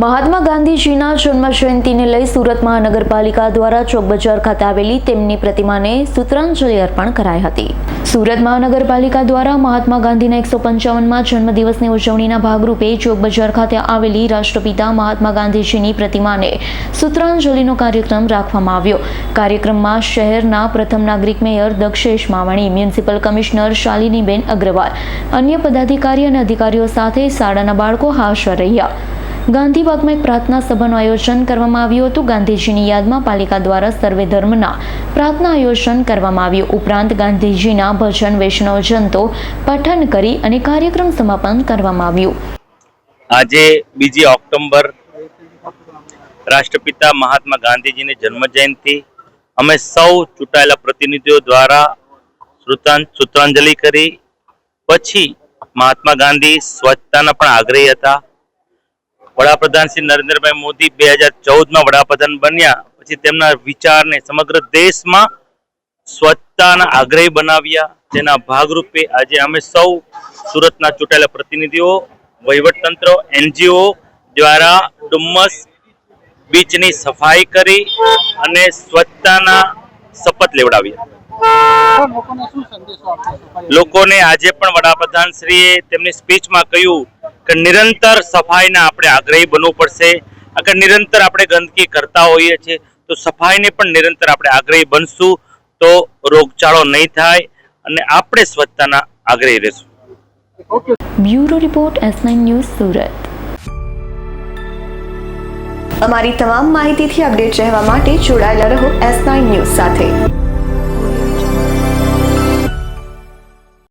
મહાત્મા ગાંધીજીના જન્મ જયંતિને લઈ સુરત મહાનગરપાલિકા દ્વારા ચોક બજાર ખાતે આવેલી તેમની પ્રતિમાને સૂત્રાંજલિ અર્પણ કરાઈ હતી। સુરત મહાનગરપાલિકા દ્વારા મહાત્મા ગાંધીના 155માં જન્મદિવસની ઉજવણીના ભાગરૂપે ચોક બજાર ખાતે આવેલી રાષ્ટ્રપિતા મહાત્મા ગાંધીજીની પ્રતિમાને સૂત્રાંજલિનો કાર્યક્રમ રાખવામાં આવ્યો। કાર્યક્રમમાં શહેરના પ્રથમ નાગરિક mayor Dakshesh Mavani, municipal commissioner શાલિનીબેન અગ્રવાલ, અન્ય પદાધિકારી અને અધિકારીઓ સાથે શાળાના બાળકો હાજર રહ્યા। ગાંધી બાગમાં એક પ્રાર્થના સભાનું આયોજન કરવામાં આવ્યું હતું। ગાંધીજીની યાદમાં પાલિકા દ્વારા સર્વે ધર્મના પ્રાર્થના આયોજન કરવામાં આવ્યું। ઉપરાંત ગાંધીજીના ભજન વૈષ્ણવજનતો પઠન કરી અને કાર્યક્રમ સમાપન કરવામાં આવ્યું। આજે 2 ઓક્ટોબર રાષ્ટ્રપિતા મહાત્મા ગાંધીજીની જન્મ જયંતિ અમે સૌ ચૂંટાયેલા પ્રતિનિધિઓ દ્વારા સૂત્રાંજલિ કરી। પછી મહાત્મા ગાંધી સ્વચ્છતાના પણ આગ્રહી હતા। વડાપ્રધાન શ્રી નરેન્દ્રભાઈ મોદી 2014માં વડાપ્રધાન બન્યા પછી તેમના વિચારને સમગ્ર દેશમાં સ્વચ્છતાના આગ્રહી બનાવ્યા। તેના ભાગરૂપે આજે અમે સૌ સુરતના ચૂંટાયેલા પ્રતિનિધિઓ, વહીવટતંત્ર, NGO દ્વારા ડુમ્મસ બીચની સફાઈ કરી અને સ્વચ્છતાના શપથ લેવડાવ્યા। લોકોને આજે પણ વડાપ્રધાન શ્રીએ તેમની સ્પીચમાં કહ્યું કે નિરંતર સફાઈના આપણે આગ્રહી બનવું પડશે। અગર નિરંતર આપણે ગંદકી કરતા હોઈએ છીએ તો સફાઈને પણ નિરંતર આપણે આગ્રહી બનશું તો રોગચાળો નહીં થાય અને આપણે સ્વચ્છતાના આગ્રહી રહેશું। Bureau report S9 news Surat. અમારી તમામ માહિતીથી અપડેટ રહેવા માટે જોડાયેલા રહો S9 ન્યૂઝ સાથે।